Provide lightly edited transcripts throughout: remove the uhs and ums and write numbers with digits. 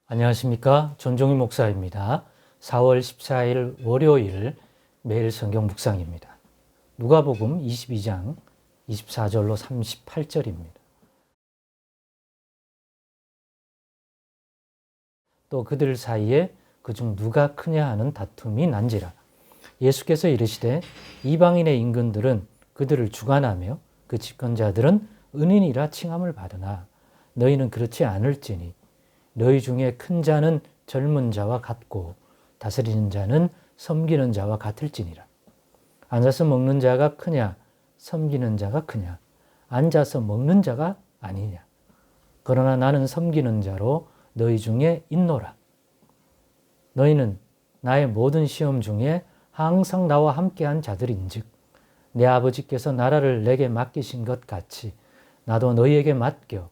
안녕하십니까. 전종희 목사입니다. 4월 14일 월요일 매일 성경 묵상입니다. 누가복음 22장 24절로 38절입니다. 또 그들 사이에 그중 누가 크냐 하는 다툼이 난지라. 예수께서 이르시되 이방인의 임금들은 그들을 주관하며 그 집권자들은 은인이라 칭함을 받으나 너희는 그렇지 않을지니 너희 중에 큰 자는 젊은 자와 같고 다스리는 자는 섬기는 자와 같을지니라. 앉아서 먹는 자가 크냐 섬기는 자가 크냐 앉아서 먹는 자가 아니냐. 그러나 나는 섬기는 자로 너희 중에 있노라. 너희는 나의 모든 시험 중에 항상 나와 함께한 자들인즉 내 아버지께서 나라를 내게 맡기신 것 같이 나도 너희에게 맡겨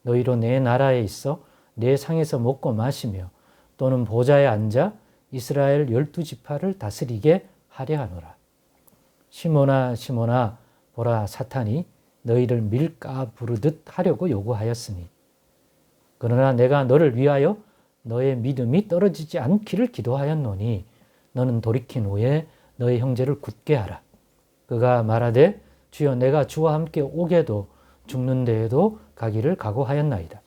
너희로 내 나라에 있어 내 상에서 먹고 마시며 또는 보좌에 앉아 이스라엘 12지파를 다스리게 하려 하노라. 시몬아 시몬아 보라 사탄이 너희를 밀가 부르듯 하려고 요구하였으니 그러나 내가 너를 위하여 너의 믿음이 떨어지지 않기를 기도하였노니 너는 돌이킨 후에 너의 형제를 굳게 하라. 그가 말하되 주여 내가 주와 함께 오게도 죽는 데에도 가기를 각오하였나이다.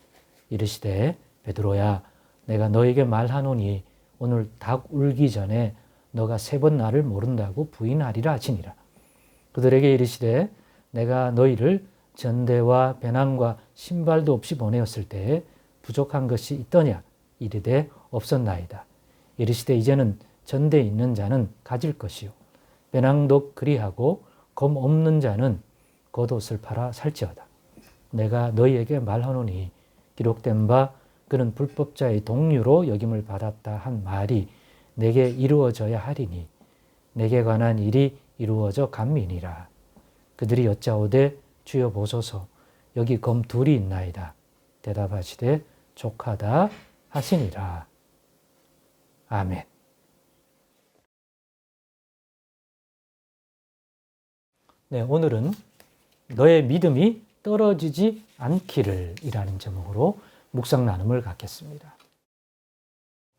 이르시되 베드로야 내가 너에게 말하노니 오늘 닭 울기 전에 너가 3번 나를 모른다고 부인하리라 하시니라. 그들에게 이르시되 내가 너희를 전대와 배낭과 신발도 없이 보내었을 때에 부족한 것이 있더냐 이르되 없었나이다. 이르시되 이제는 전대에 있는 자는 가질 것이요 배낭도 그리하고 검 없는 자는 겉옷을 팔아 살지어다. 내가 너희에게 말하노니 기록된 바 그는 불법자의 동류로 여김을 받았다 한 말이 내게 이루어져야 하리니 내게 관한 일이 이루어져 감미니라. 그들이 여짜오되 주여 보소서 여기 검 둘이 있나이다. 대답하시되 족하다 하시니라. 아멘. 네, 오늘은 너의 믿음이 떨어지지 않기를 이라는 제목으로 묵상 나눔을 갖겠습니다.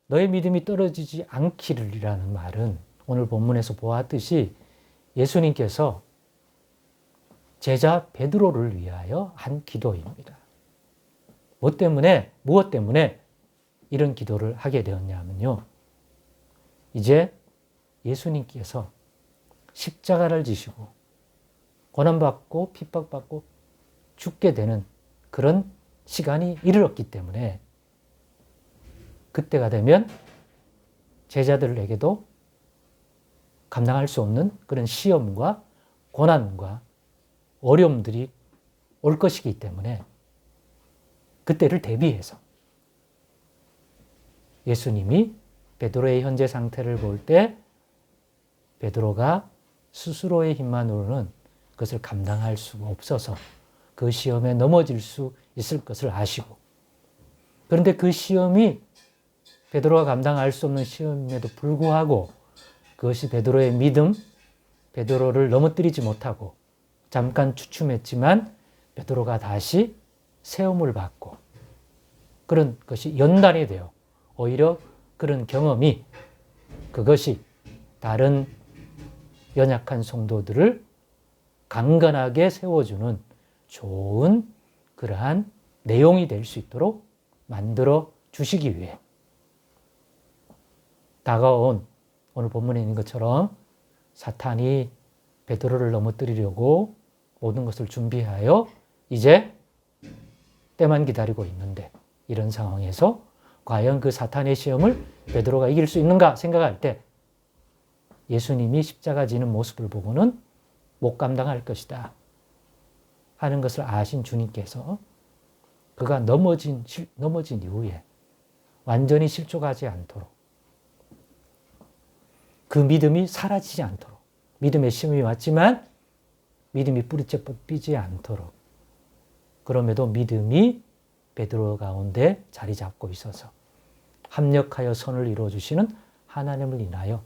너의 믿음이 떨어지지 않기를 이라는 말은 오늘 본문에서 보았듯이 예수님께서 제자 베드로를 위하여 한 기도입니다. 무엇 때문에 이런 기도를 하게 되었냐면요. 이제 예수님께서 십자가를 지시고 고난받고 핍박받고 죽게 되는 그런 시간이 이르렀기 때문에 그때가 되면 제자들에게도 감당할 수 없는 그런 시험과 고난과 어려움들이 올 것이기 때문에 그때를 대비해서 예수님이 베드로의 현재 상태를 볼 때 베드로가 스스로의 힘만으로는 그것을 감당할 수가 없어서 그 시험에 넘어질 수 있을 것을 아시고 그런데 그 시험이 베드로가 감당할 수 없는 시험임에도 불구하고 그것이 베드로의 믿음, 베드로를 넘어뜨리지 못하고 잠깐 주춤했지만 베드로가 다시 세움을 받고 그런 것이 연단이 되어 오히려 그런 경험이 그것이 다른 연약한 성도들을 강건하게 세워주는 좋은 그러한 내용이 될 수 있도록 만들어 주시기 위해 다가온 오늘 본문에 있는 것처럼 사탄이 베드로를 넘어뜨리려고 모든 것을 준비하여 이제 때만 기다리고 있는데 이런 상황에서 과연 그 사탄의 시험을 베드로가 이길 수 있는가 생각할 때 예수님이 십자가 지는 모습을 보고는 못 감당할 것이다 하는 것을 아신 주님께서 그가 넘어진 이후에 완전히 실족하지 않도록 그 믿음이 사라지지 않도록 믿음의 시험이 왔지만 믿음이 뿌리째 뽑히지 않도록 그럼에도 믿음이 베드로 가운데 자리 잡고 있어서 합력하여 선을 이루어주시는 하나님을 인하여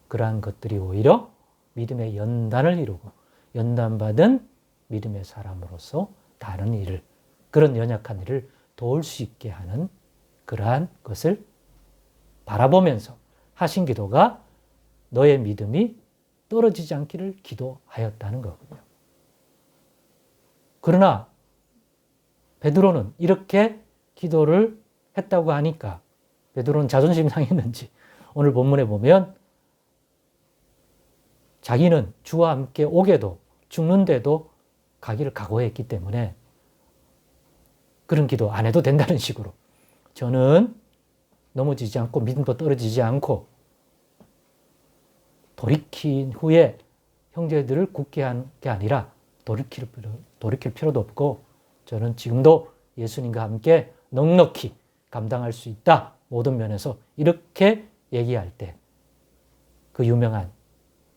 그러한 것들이 오히려 믿음의 연단을 이루고 연단받은 믿음의 사람으로서 다른 일을 그런 연약한 일을 도울 수 있게 하는 그러한 것을 바라보면서 하신 기도가 너의 믿음이 떨어지지 않기를 기도하였다는 거군요. 그러나 베드로는 이렇게 기도를 했다고 하니까 베드로는 자존심 상했는지 오늘 본문에 보면 자기는 주와 함께 오게도 죽는데도 가기를 각오했기 때문에 그런 기도 안 해도 된다는 식으로 저는 넘어지지 않고 믿음도 떨어지지 않고 돌이킨 후에 형제들을 굳게 한 게 아니라 돌이킬 필요도 없고 저는 지금도 예수님과 함께 넉넉히 감당할 수 있다. 모든 면에서 이렇게 얘기할 때 그 유명한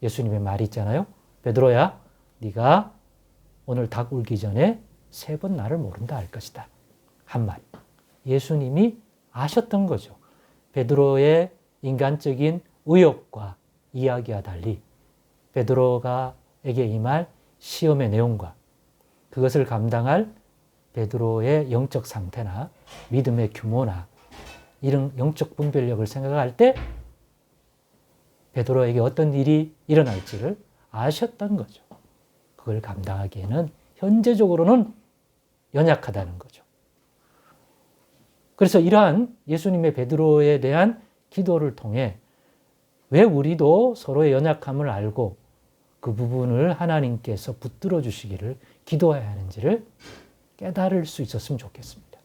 예수님의 말이 있잖아요. 베드로야, 네가 오늘 닭 울기 전에 3번 나를 모른다 할 것이다. 한 말. 예수님이 아셨던 거죠. 베드로의 인간적인 의욕과 이야기와 달리 베드로가에게 임할 시험의 내용과 그것을 감당할 베드로의 영적 상태나 믿음의 규모나 이런 영적 분별력을 생각할 때 베드로에게 어떤 일이 일어날지를 아셨던 거죠. 그걸 감당하기에는 현재적으로는 연약하다는 거죠. 그래서 이러한 예수님의 베드로에 대한 기도를 통해 왜 우리도 서로의 연약함을 알고 그 부분을 하나님께서 붙들어 주시기를 기도해야 하는지를 깨달을 수 있었으면 좋겠습니다.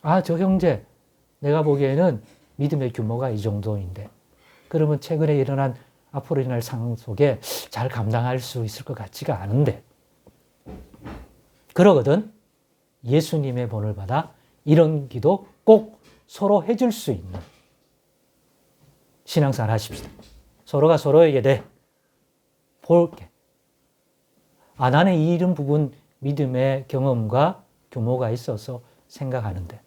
아, 저 형제, 내가 보기에는 믿음의 규모가 이 정도인데 그러면 최근에 일어난 앞으로 일어날 상황 속에 잘 감당할 수 있을 것 같지가 않은데 그러거든 예수님의 본을 받아 이런 기도 꼭 서로 해줄 수 있는 신앙생활 하십시다. 서로가 서로에게 볼게. 아, 나는 이 이런 부분 믿음의 경험과 규모가 있어서 생각하는데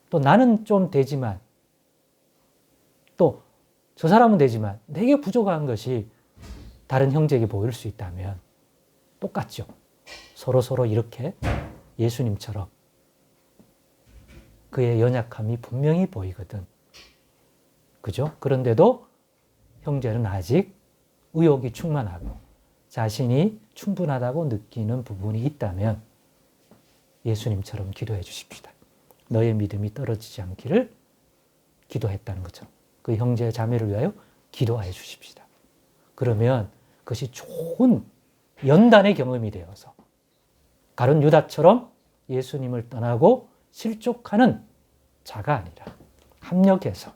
또 나는 좀 되지만 또 저 사람은 되지만 내게 부족한 것이 다른 형제에게 보일 수 있다면 똑같죠. 서로 이렇게 예수님처럼 그의 연약함이 분명히 보이거든. 그죠? 그런데도 형제는 아직 의욕이 충만하고 자신이 충분하다고 느끼는 부분이 있다면 예수님처럼 기도해 주십시다. 너의 믿음이 떨어지지 않기를 기도했다는 거죠. 그 형제 자매를 위하여 기도해 주십시다. 그러면 그것이 좋은 연단의 경험이 되어서 가룟 유다처럼 예수님을 떠나고 실족하는 자가 아니라 합력해서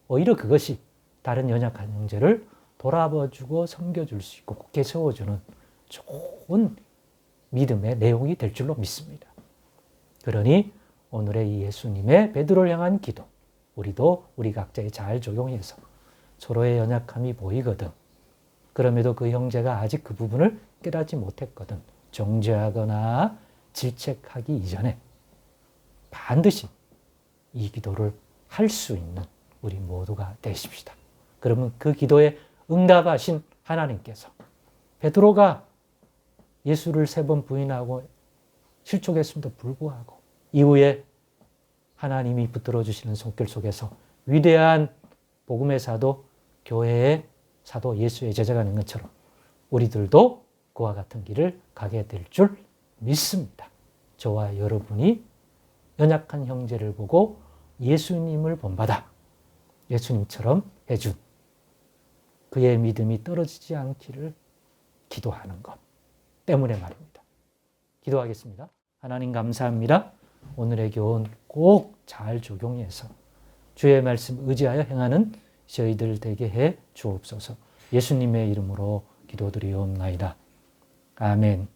오히려 그것이 다른 연약한 형제를 돌아봐주고 섬겨줄 수 있고 굳게 세워주는 좋은 믿음의 내용이 될 줄로 믿습니다. 그러니 오늘의 이 예수님의 베드로를 향한 기도 우리도 우리 각자에 잘 적용해서 서로의 연약함이 보이거든 그럼에도 그 형제가 아직 그 부분을 깨닫지 못했거든 정죄하거나 질책하기 이전에 반드시 이 기도를 할 수 있는 우리 모두가 되십시다. 그러면 그 기도에 응답하신 하나님께서 베드로가 예수를 3번 부인하고 실족했음에도 불구하고 이후에 하나님이 붙들어 주시는 손길 속에서 위대한 복음의 사도, 교회의 사도 예수의 제자가 된 것처럼 우리들도 그와 같은 길을 가게 될 줄 믿습니다. 저와 여러분이 연약한 형제를 보고 예수님을 본받아 예수님처럼 해준 그의 믿음이 떨어지지 않기를 기도하는 것 때문에 말입니다. 기도하겠습니다. 하나님 감사합니다. 오늘의 교훈 꼭 잘 적용해서 주의 말씀 의지하여 행하는 저희들 되게 해 주옵소서. 예수님의 이름으로 기도드리옵나이다. 아멘.